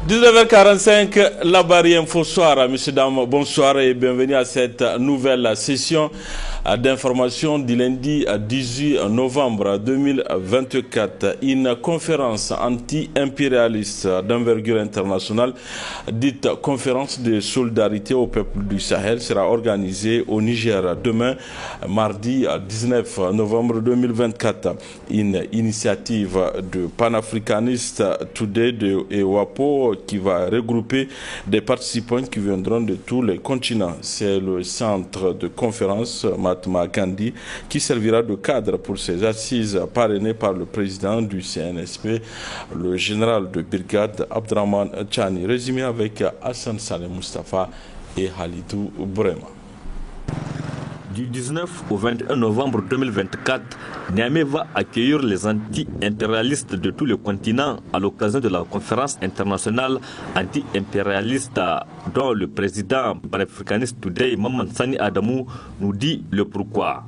19h45, la barrière Info Soir. Messieurs, dames, bonsoir et bienvenue à cette nouvelle session d'information du lundi 18 novembre 2024. Une conférence anti-impérialiste d'envergure internationale, dite conférence de solidarité au peuple du Sahel, sera organisée au Niger demain, mardi 19 novembre 2024. Une initiative de panafricaniste Today et WAPO qui va regrouper des participants qui viendront de tous les continents. C'est le centre de conférence Mahatma Gandhi qui servira de cadre pour ces assises parrainées par le président du CNSP, le général de brigade Abdrahman Chani. Résumé avec Hassan Saleh Mustafa et Halidou Bourema. Du 19 au 21 novembre 2024, Niamey va accueillir les anti-impérialistes de tous les continents à l'occasion de la conférence internationale anti-impérialiste dont le président panafricaniste Today, Maman Sani Adamou, nous dit le pourquoi.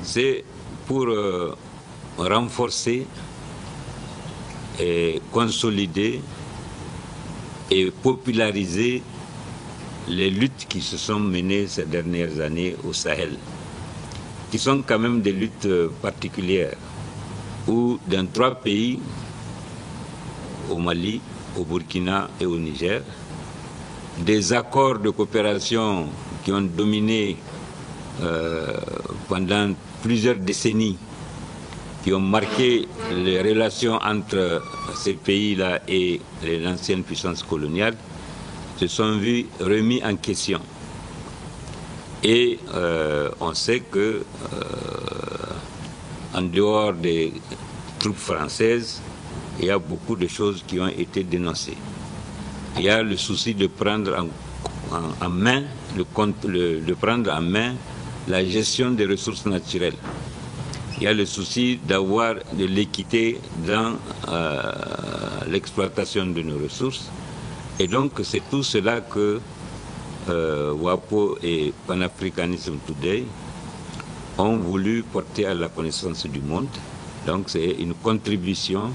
C'est pour renforcer et consolider et populariser les luttes qui se sont menées ces dernières années au Sahel, qui sont quand même des luttes particulières, où dans 3 pays, au Mali, au Burkina et au Niger, des accords de coopération qui ont dominé pendant plusieurs décennies, qui ont marqué les relations entre ces pays-là et l'ancienne puissance coloniale, se sont vus remis en question. Et on sait que, en dehors des troupes françaises, il y a beaucoup de choses qui ont été dénoncées. Il y a le souci de prendre en main, de prendre en main la gestion des ressources naturelles. Il y a le souci d'avoir de l'équité dans l'exploitation de nos ressources. Et donc, c'est tout cela que WAPO et Panafricanism Today ont voulu porter à la connaissance du monde. Donc, c'est une contribution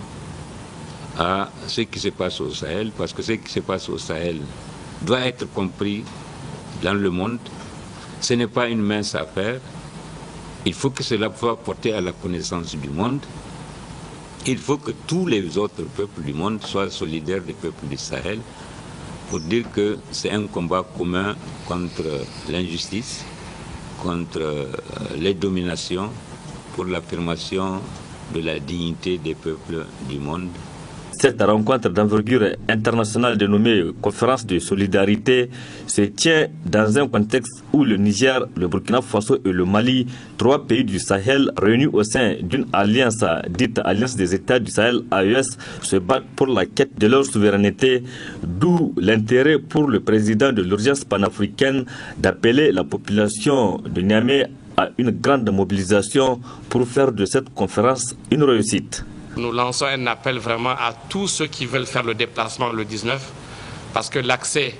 à ce qui se passe au Sahel, parce que ce qui se passe au Sahel doit être compris dans le monde. Ce n'est pas une mince affaire. Il faut que cela soit porté à la connaissance du monde. Il faut que tous les autres peuples du monde soient solidaires des peuples du Sahel, pour dire que c'est un combat commun contre l'injustice, contre les dominations, pour l'affirmation de la dignité des peuples du monde. Cette rencontre d'envergure internationale dénommée Conférence de solidarité se tient dans un contexte où le Niger, le Burkina Faso et le Mali, 3 pays du Sahel réunis au sein d'une alliance dite Alliance des États du Sahel AES, se battent pour la quête de leur souveraineté, d'où l'intérêt pour le président de l'urgence panafricaine d'appeler la population de Niamey à une grande mobilisation pour faire de cette conférence une réussite. Nous lançons un appel vraiment à tous ceux qui veulent faire le déplacement le 19, parce que l'accès,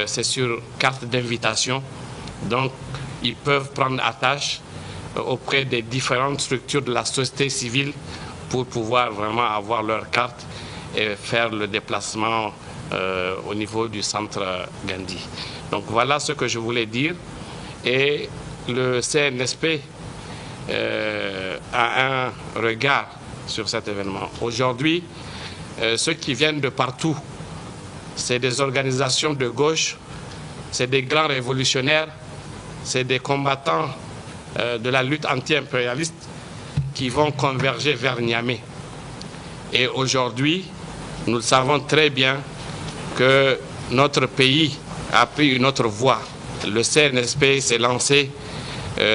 c'est sur carte d'invitation. Donc, ils peuvent prendre attache auprès des différentes structures de la société civile pour pouvoir vraiment avoir leur carte et faire le déplacement au niveau du centre Gandhi. Donc, voilà ce que je voulais dire. Et le CNSP a un regard sur cet événement. Aujourd'hui, ceux qui viennent de partout, c'est des organisations de gauche, c'est des grands révolutionnaires, c'est des combattants de la lutte anti-impérialiste qui vont converger vers Niamey. Et aujourd'hui, nous savons très bien que notre pays a pris une autre voie. Le CNSP s'est lancé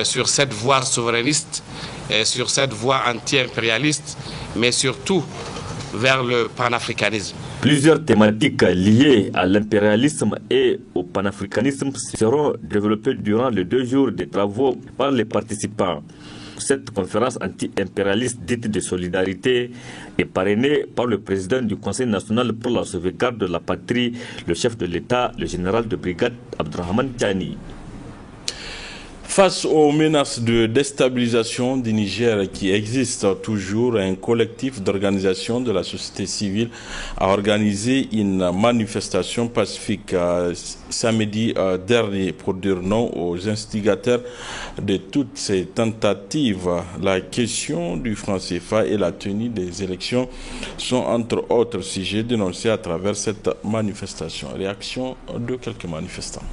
sur cette voie souverainiste, sur cette voie anti-impérialiste, mais surtout vers le panafricanisme. Plusieurs thématiques liées à l'impérialisme et au panafricanisme seront développées durant les 2 jours de travaux par les participants. Cette conférence anti-impérialiste dite de solidarité est parrainée par le président du Conseil national pour la sauvegarde de la patrie, le chef de l'État, le général de brigade Abdrahman Chani. Face aux menaces de déstabilisation du Niger qui existent toujours, un collectif d'organisation de la société civile a organisé une manifestation pacifique samedi dernier pour dire non aux instigateurs de toutes ces tentatives. La question du franc CFA et la tenue des élections sont entre autres sujets dénoncés à travers cette manifestation. Réaction de quelques manifestants.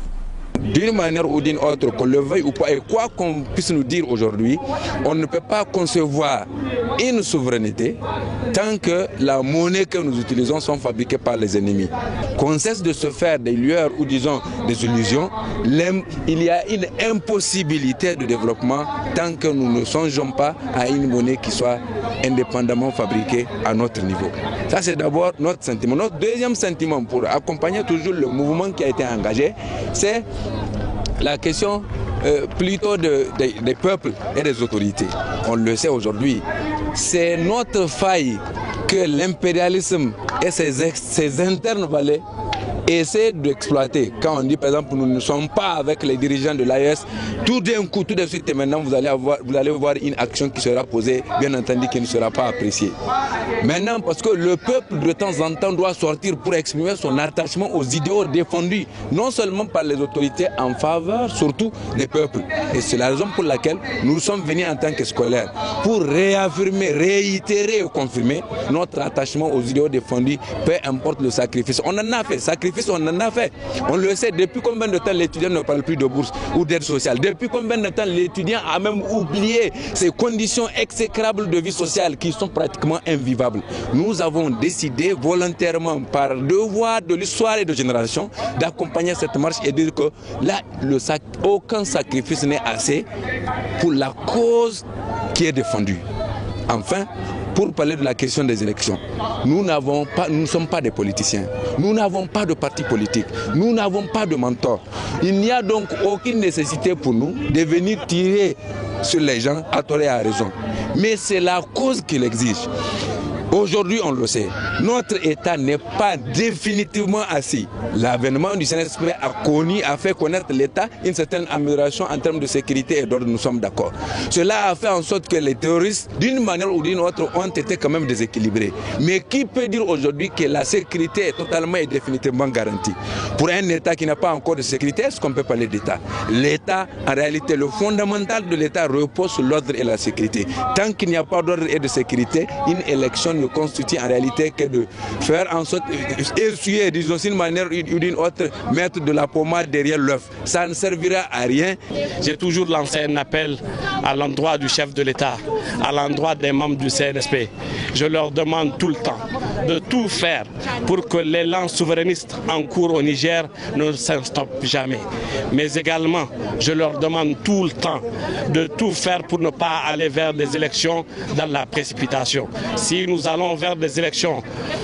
D'une manière ou d'une autre, qu'on le veuille ou pas, et quoi qu'on puisse nous dire aujourd'hui, on ne peut pas concevoir une souveraineté tant que la monnaie que nous utilisons sont fabriquées par les ennemis. Qu'on cesse de se faire des lueurs ou disons des illusions, il y a une impossibilité de développement tant que nous ne songeons pas à une monnaie qui soit indépendamment fabriquée à notre niveau. Ça c'est d'abord notre sentiment. Notre deuxième sentiment pour accompagner toujours le mouvement qui a été engagé, c'est la question plutôt des peuples et des autorités. On le sait aujourd'hui, c'est notre faille que l'impérialisme et ses internes valets essaient d'exploiter. Quand on dit par exemple nous ne sommes pas avec les dirigeants de l'AES, tout d'un coup, tout de suite et maintenant vous allez voir une action qui sera posée, bien entendu qui ne sera pas appréciée. Maintenant parce que le peuple de temps en temps doit sortir pour exprimer son attachement aux idéaux défendus, non seulement par les autorités en faveur surtout des peuples. Et c'est la raison pour laquelle nous sommes venus en tant que scolaires pour réaffirmer, réitérer et confirmer notre attachement aux idéaux défendus, peu importe le sacrifice. On en a fait, sacrifice on en a fait. On le sait, depuis combien de temps l'étudiant ne parle plus de bourse ou d'aide sociale? Depuis combien de temps l'étudiant a même oublié ces conditions exécrables de vie sociale qui sont pratiquement invivables? Nous avons décidé volontairement, par devoir de l'histoire et de génération, d'accompagner cette marche et dire que là, aucun sacrifice n'est assez pour la cause qui est défendue. Enfin, pour parler de la question des élections, nous ne sommes pas des politiciens, nous n'avons pas de parti politique, nous n'avons pas de mentor. Il n'y a donc aucune nécessité pour nous de venir tirer sur les gens à tort et à raison. Mais c'est la cause qui l'exige. Aujourd'hui, on le sait, notre État n'est pas définitivement assis. L'avènement du CNSP a fait connaître l'État une certaine amélioration en termes de sécurité et d'ordre, nous sommes d'accord. Cela a fait en sorte que les terroristes, d'une manière ou d'une autre, ont été quand même déséquilibrés. Mais qui peut dire aujourd'hui que la sécurité est totalement et définitivement garantie? Pour un État qui n'a pas encore de sécurité, est-ce qu'on peut parler d'État? L'État, en réalité, le fondamental de l'État repose sur l'ordre et la sécurité. Tant qu'il n'y a pas d'ordre et de sécurité, une élection ne constitue en réalité que de faire en sorte d'essuyer, disons d'une manière ou d'une autre, mettre de la pommade derrière l'œuf. Ça ne servira à rien. J'ai toujours lancé un appel à l'endroit du chef de l'État, à l'endroit des membres du CNSP. Je leur demande tout le temps de tout faire pour que l'élan souverainiste en cours au Niger ne s'instoppe jamais. Mais également, je leur demande tout le temps de tout faire pour ne pas aller vers des élections dans la précipitation. Si nous allons vers des élections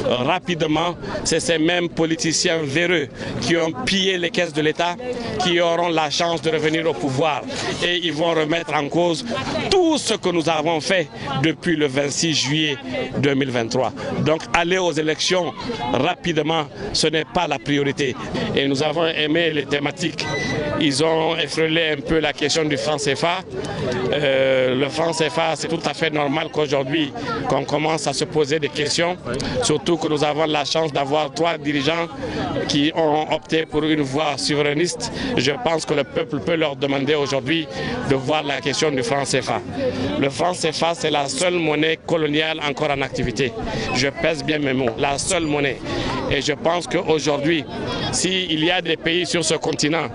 rapidement, c'est ces mêmes politiciens véreux qui ont pillé les caisses de l'État qui auront la chance de revenir au pouvoir. Et ils vont remettre en cause tout ce que nous avons fait depuis le 26 juillet 2023. Donc aller aux élections rapidement, ce n'est pas la priorité. Et nous avons aimé les thématiques. Ils ont effleuré un peu la question du franc CFA. Le franc CFA, c'est tout à fait normal qu'aujourd'hui, qu'on commence à se poser des questions, surtout que nous avons la chance d'avoir 3 dirigeants qui ont opté pour une voie souverainiste. Je pense que le peuple peut leur demander aujourd'hui de voir la question du franc CFA. Le franc CFA, c'est la seule monnaie coloniale encore en activité. Je pèse bien mes mots, la seule monnaie. Et je pense qu'aujourd'hui, s'il y a des pays sur ce continent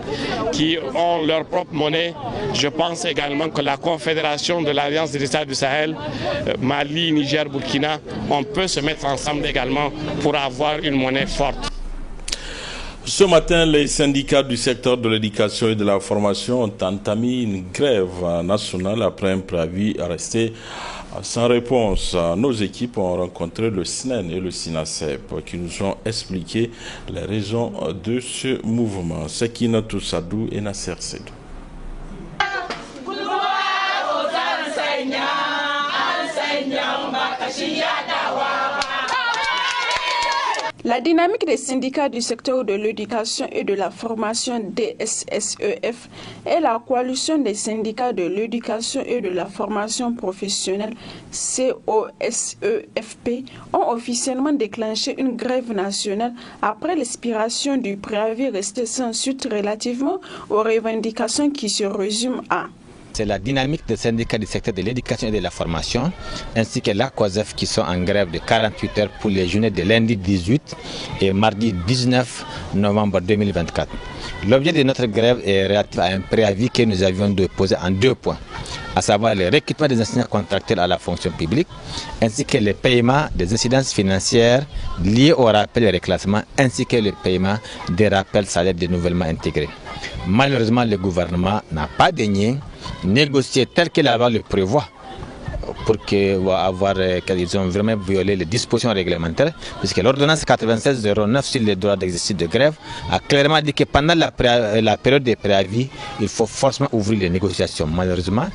qui ont leur propre monnaie, je pense également que la Confédération de l'Alliance des États du Sahel, Mali, Niger, Burkina, on peut se mettre ensemble également pour avoir une monnaie forte. Ce matin, les syndicats du secteur de l'éducation et de la formation ont entamé une grève nationale après un préavis resté sans réponse. Nos équipes ont rencontré le SNEN et le SINASEP qui nous ont expliqué les raisons de ce mouvement. Sekina Toussadou et Nasser Sedou. La dynamique des syndicats du secteur de l'éducation et de la formation DSSEF et la coalition des syndicats de l'éducation et de la formation professionnelle COSEFP ont officiellement déclenché une grève nationale après l'expiration du préavis resté sans suite relativement aux revendications qui se résument à: c'est la dynamique des syndicats du secteur de l'éducation et de la formation, ainsi que la COSEF qui sont en grève de 48 heures pour les journées de lundi 18 et mardi 19 novembre 2024. L'objet de notre grève est relatif à un préavis que nous avions déposé en 2 points, à savoir le recrutement des enseignants contractuels à la fonction publique, ainsi que le paiement des incidences financières liées au rappel et reclassement, ainsi que le paiement des rappels salaires de nouvellement intégrés. Malheureusement, le gouvernement n'a pas daigné négocier tel que la loi le prévoit, pour qu'ils ont vraiment violé les dispositions réglementaires, puisque l'ordonnance 96-09 sur les droits d'exercice de grève a clairement dit que pendant la période de préavis, il faut forcément ouvrir les négociations. Malheureusement,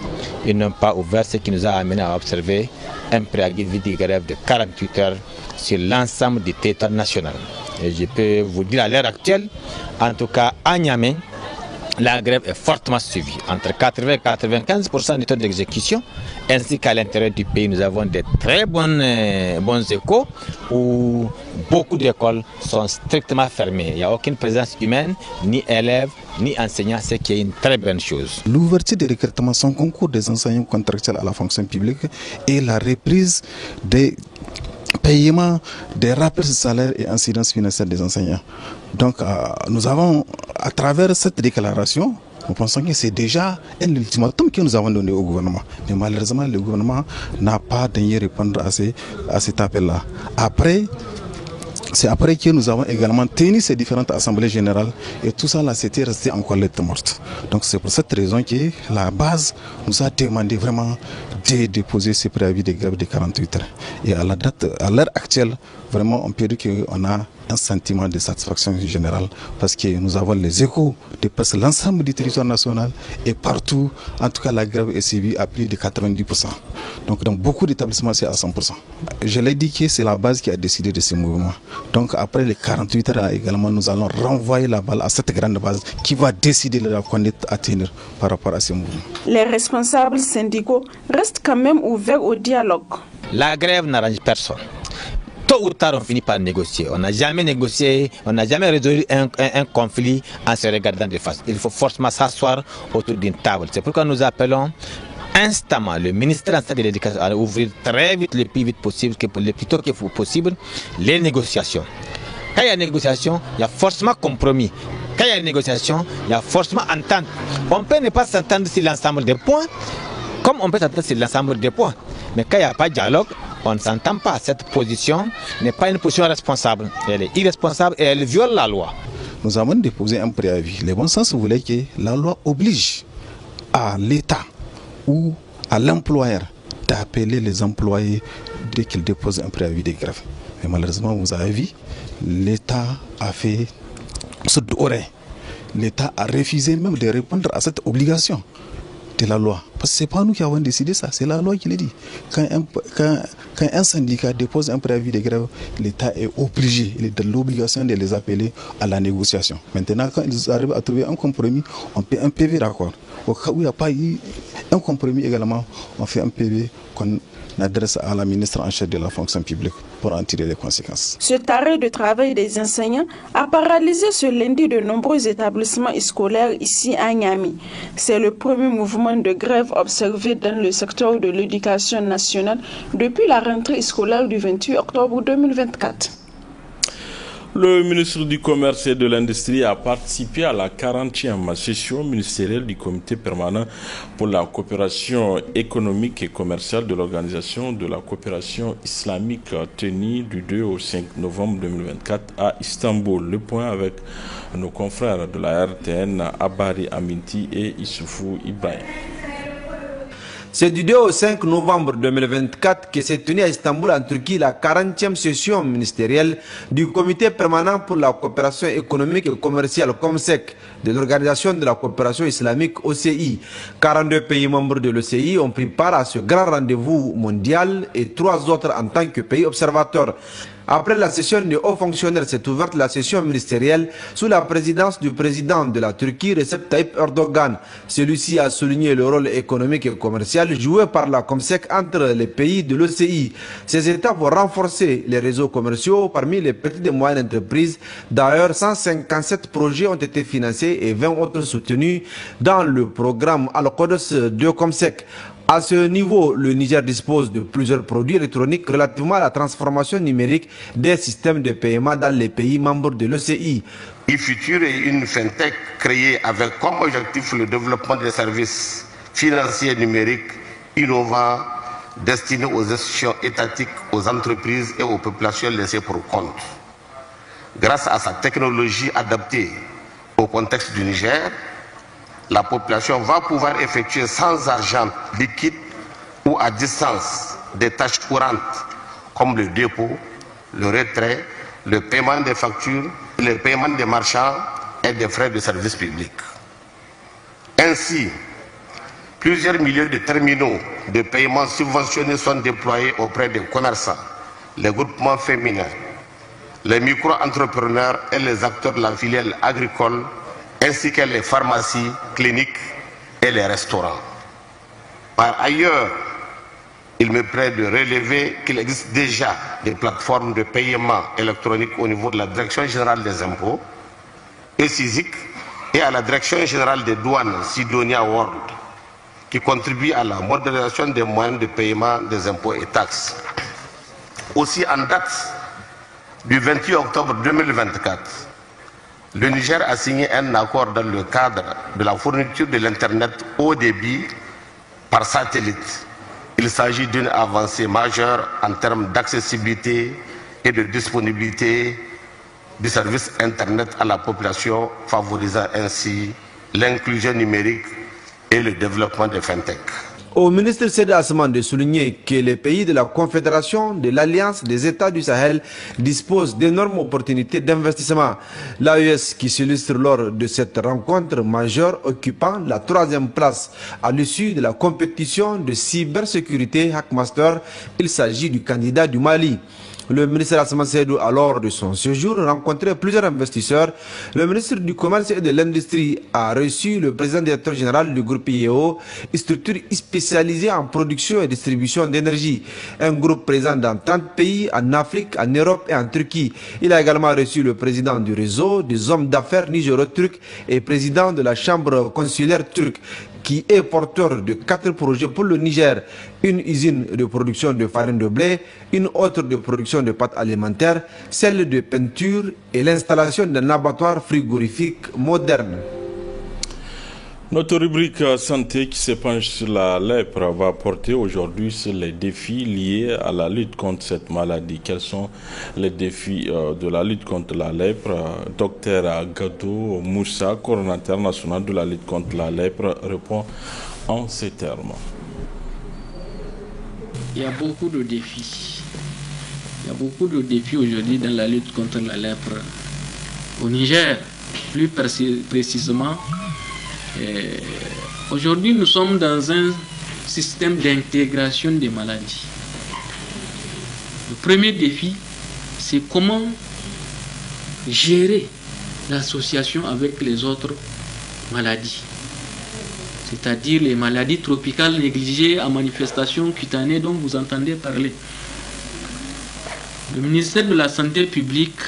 ils n'ont pas ouvert, ce qui nous a amené à observer un préavis de grève de 48 heures sur l'ensemble du territoire national. Et je peux vous dire à l'heure actuelle, en tout cas à Niamey, la grève est fortement suivie, entre 80 et 95% du taux d'exécution, ainsi qu'à l'intérieur du pays, nous avons de très bons échos où beaucoup d'écoles sont strictement fermées. Il n'y a aucune présence humaine, ni élèves, ni enseignants, ce qui est une très bonne chose. L'ouverture des recrutements sans concours des enseignants contractuels à la fonction publique et la reprise des paiements des rappels de salaire et incidences financières des enseignants. Donc nous avons, à travers cette déclaration, nous pensons que c'est déjà un ultimatum que nous avons donné au gouvernement. Mais malheureusement, le gouvernement n'a pas daigné répondre à cet appel-là. C'est après que nous avons également tenu ces différentes assemblées générales et tout ça là c'était resté encore lettre morte. Donc c'est pour cette raison que la base nous a demandé vraiment de déposer ce préavis de grève de 48 heures. Et à l'heure actuelle, vraiment on peut dire qu'on a un sentiment de satisfaction générale parce que nous avons les échos de presque l'ensemble du territoire national et partout, en tout cas la grève est suivie à plus de 90%. Donc dans beaucoup d'établissements c'est à 100%. Je l'ai dit que c'est la base qui a décidé de ce mouvement. Donc après les 48 heures également, nous allons renvoyer la balle à cette grande base qui va décider de la conduite à tenir par rapport à ce mouvement. Les responsables syndicaux restent quand même ouverts au dialogue. La grève n'arrange personne. Tôt ou tard, on finit par négocier. On n'a jamais négocié, on n'a jamais résolu un conflit en se regardant de face. Il faut forcément s'asseoir autour d'une table. C'est pourquoi nous appelons instamment le ministère de l'Éducation à ouvrir très vite, le plus vite possible, le plus tôt que possible, les négociations. Quand il y a négociation, il y a forcément compromis. Quand il y a négociation, il y a forcément entente. On peut ne pas s'entendre sur l'ensemble des points, comme on peut s'entendre sur l'ensemble des points. Mais quand il n'y a pas de dialogue, on ne s'entend pas. Cette position n'est pas une position responsable. Elle est irresponsable et elle viole la loi. Nous avons déposé un préavis. Le bon sens voulait que la loi oblige à l'État ou à l'employeur d'appeler les employés dès qu'ils déposent un préavis de grève. Mais malheureusement, vous avez vu, l'État a fait sourde oreille. L'État a refusé même de répondre à cette obligation de la loi. Parce que ce n'est pas nous qui avons décidé ça, c'est la loi qui le dit. Quand un syndicat dépose un préavis de grève, l'État est obligé, il est de l'obligation de les appeler à la négociation. Maintenant, quand ils arrivent à trouver un compromis, on fait un PV d'accord. Au cas où il n'y a pas eu un compromis également, on fait un PV qu'on adresse à la ministre en charge de la fonction publique pour en tirer les conséquences. Cet arrêt de travail des enseignants a paralysé ce lundi de nombreux établissements scolaires ici à Niamey. C'est le premier mouvement de grève observé dans le secteur de l'éducation nationale depuis la rentrée scolaire du 28 octobre 2024. Le ministre du Commerce et de l'Industrie a participé à la 40e session ministérielle du comité permanent pour la coopération économique et commerciale de l'Organisation de la coopération islamique tenue du 2 au 5 novembre 2024 à Istanbul. Le point avec nos confrères de la RTN, Abari Aminti et Issoufou Ibrahim. C'est du 2 au 5 novembre 2024 que s'est tenue à Istanbul, en Turquie, la 40e session ministérielle du Comité permanent pour la coopération économique et commerciale COMSEC de l'Organisation de la coopération islamique OCI. 42 pays membres de l'OCI ont pris part à ce grand rendez-vous mondial et 3 autres en tant que pays observateurs. Après la session des hauts fonctionnaires, s'est ouverte la session ministérielle sous la présidence du président de la Turquie, Recep Tayyip Erdogan. Celui-ci a souligné le rôle économique et commercial joué par la COMSEC entre les pays de l'OCI. Ces états vont renforcer les réseaux commerciaux parmi les petites et moyennes entreprises. D'ailleurs, 157 projets ont été financés et 20 autres soutenus dans le programme Al-Qodos de COMSEC. À ce niveau, le Niger dispose de plusieurs produits électroniques relativement à la transformation numérique des systèmes de paiement dans les pays membres de l'OCI. e-Futur est une fintech créée avec comme objectif le développement des services financiers numériques innovants destinés aux institutions étatiques, aux entreprises et aux populations laissées pour compte. Grâce à sa technologie adaptée au contexte du Niger, la population va pouvoir effectuer sans argent liquide ou à distance des tâches courantes comme le dépôt, le retrait, le paiement des factures, le paiement des marchands et des frais de service public. Ainsi, plusieurs milliers de terminaux de paiement subventionnés sont déployés auprès des commerçants, les groupements féminins, les micro-entrepreneurs et les acteurs de la filière agricole, ainsi que les pharmacies, cliniques et les restaurants. Par ailleurs, il me plaît de relever qu'il existe déjà des plateformes de paiement électronique au niveau de la Direction générale des impôts et CISIC et à la Direction générale des douanes Sidonia World, qui contribuent à la modernisation des moyens de paiement des impôts et taxes. Aussi, en date du 28 octobre 2024, le Niger a signé un accord dans le cadre de la fourniture de l'Internet haut débit par satellite. Il s'agit d'une avancée majeure en termes d'accessibilité et de disponibilité du service Internet à la population, favorisant ainsi l'inclusion numérique et le développement des fintech. Au ministre Seda Asman de souligner que les pays de la Confédération de l'Alliance des États du Sahel disposent d'énormes opportunités d'investissement. L'AES qui s'illustre lors de cette rencontre majeure occupant la 3e place à l'issue de la compétition de cybersécurité Hackmaster, il s'agit du candidat du Mali. Le ministre Asman Seydou, à lors de son séjour, rencontrait plusieurs investisseurs. Le ministre du Commerce et de l'Industrie a reçu le président directeur général du groupe IEO, structure spécialisée en production et distribution d'énergie. Un groupe présent dans 30 pays en Afrique, en Europe et en Turquie. Il a également reçu le président du réseau des hommes d'affaires nigéro-turcs et président de la chambre consulaire turque, qui est porteur de 4 projets pour le Niger, une usine de production de farine de blé, une autre de production de pâtes alimentaires, celle de peinture et l'installation d'un abattoir frigorifique moderne. Notre rubrique santé qui se penche sur la lèpre va porter aujourd'hui sur les défis liés à la lutte contre cette maladie. Quels sont les défis de la lutte contre la lèpre? Docteur Gadou Moussa, coordonnateur national de la lutte contre la lèpre, répond en ces termes. Il y a beaucoup de défis. Il y a beaucoup de défis aujourd'hui dans la lutte contre la lèpre. Au Niger, plus précisément, aujourd'hui nous sommes dans un système d'intégration des maladies. Le premier défi, c'est comment gérer l'association avec les autres maladies, c'est-à-dire les maladies tropicales négligées à manifestation cutanée dont vous entendez parler. Le ministère de la Santé publique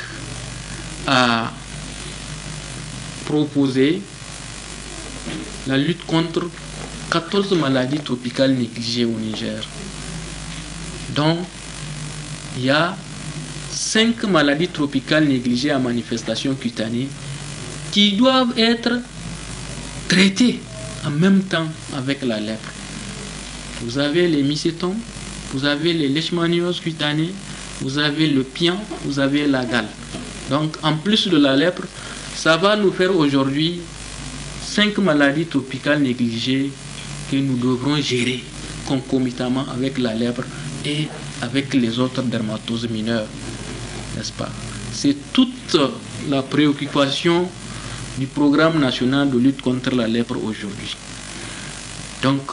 a proposé la lutte contre 14 maladies tropicales négligées au Niger. Donc, il y a 5 maladies tropicales négligées à manifestation cutanée qui doivent être traitées en même temps avec la lèpre. Vous avez les mycétomes, vous avez les leishmanioses cutanées, vous avez le pian, vous avez la gale. Donc, en plus de la lèpre, ça va nous faire aujourd'hui 5 maladies tropicales négligées que nous devrons gérer concomitamment avec la lèpre et avec les autres dermatoses mineures, n'est-ce pas? C'est toute la préoccupation du programme national de lutte contre la lèpre aujourd'hui. Donc,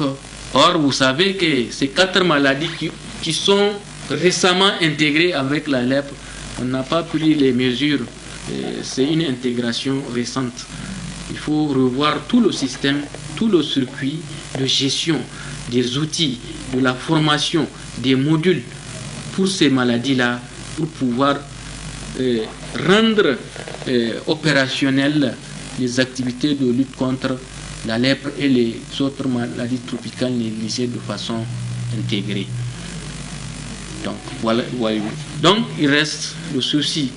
or, vous savez que ces 4 maladies qui sont récemment intégrées avec la lèpre On n'a pas pris les mesures. C'est une intégration récente. Il faut revoir tout le système, tout le circuit de gestion des outils, de la formation, des modules pour ces maladies-là, pour pouvoir rendre opérationnelles les activités de lutte contre la lèpre et les autres maladies tropicales négligées de façon intégrée. Donc, voilà. Donc, il reste le souci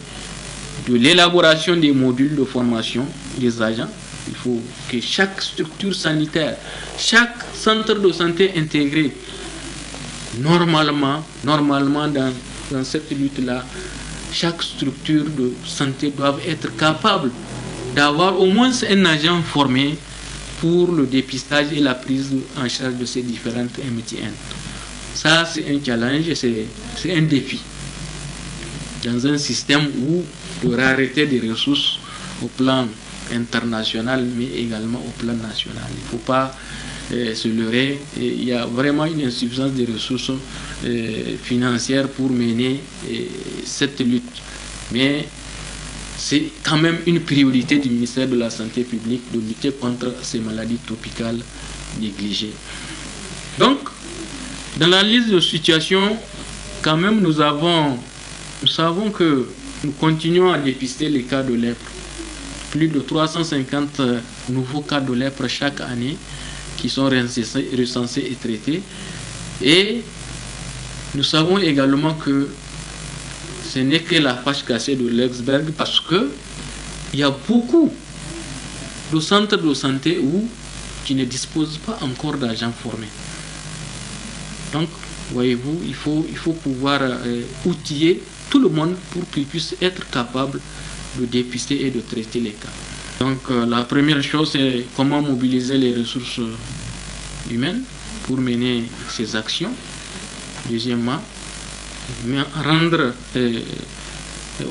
de l'élaboration des modules de formation des agents. Il faut que chaque structure sanitaire, chaque centre de santé intégré, normalement dans cette lutte-là, chaque structure de santé doit être capable d'avoir au moins un agent formé pour le dépistage et la prise en charge de ces différentes MTN. Ça, c'est un challenge, c'est un défi. Dans un système où de rareté des ressources au plan international, mais également au plan national. Il ne faut pas se leurrer. Il y a vraiment une insuffisance des ressources financières pour mener cette lutte. Mais c'est quand même une priorité du ministère de la Santé publique de lutter contre ces maladies tropicales négligées. Donc, dans la liste de situations, quand même, nous savons que nous continuons à dépister les cas de lèpre. Plus de 350 nouveaux cas de lèpre chaque année qui sont recensés et traités. Et nous savons également que ce n'est que la face cachée de l'iceberg parce qu'il y a beaucoup de centres de santé qui ne disposent pas encore d'agents formés. Donc, voyez-vous, il faut pouvoir outiller tout le monde pour qu'ils puissent être capables de dépister et de traiter les cas. Donc, la première chose, c'est comment mobiliser les ressources humaines pour mener ces actions. Deuxièmement, rendre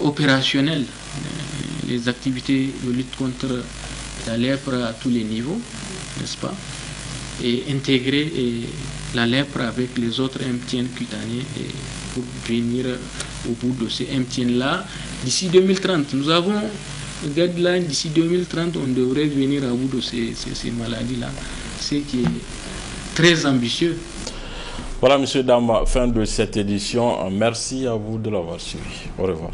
opérationnelles les activités de lutte contre la lèpre à tous les niveaux, n'est-ce pas? Et intégrer la lèpre avec les autres MTN cutanés pour venir au bout de ces MTN-là. D'ici 2030, nous avons un deadline, d'ici 2030, on devrait venir à bout de ces maladies-là, ce qui est très ambitieux. Voilà, monsieur Damba, fin de cette édition. Merci à vous de l'avoir suivi. Au revoir.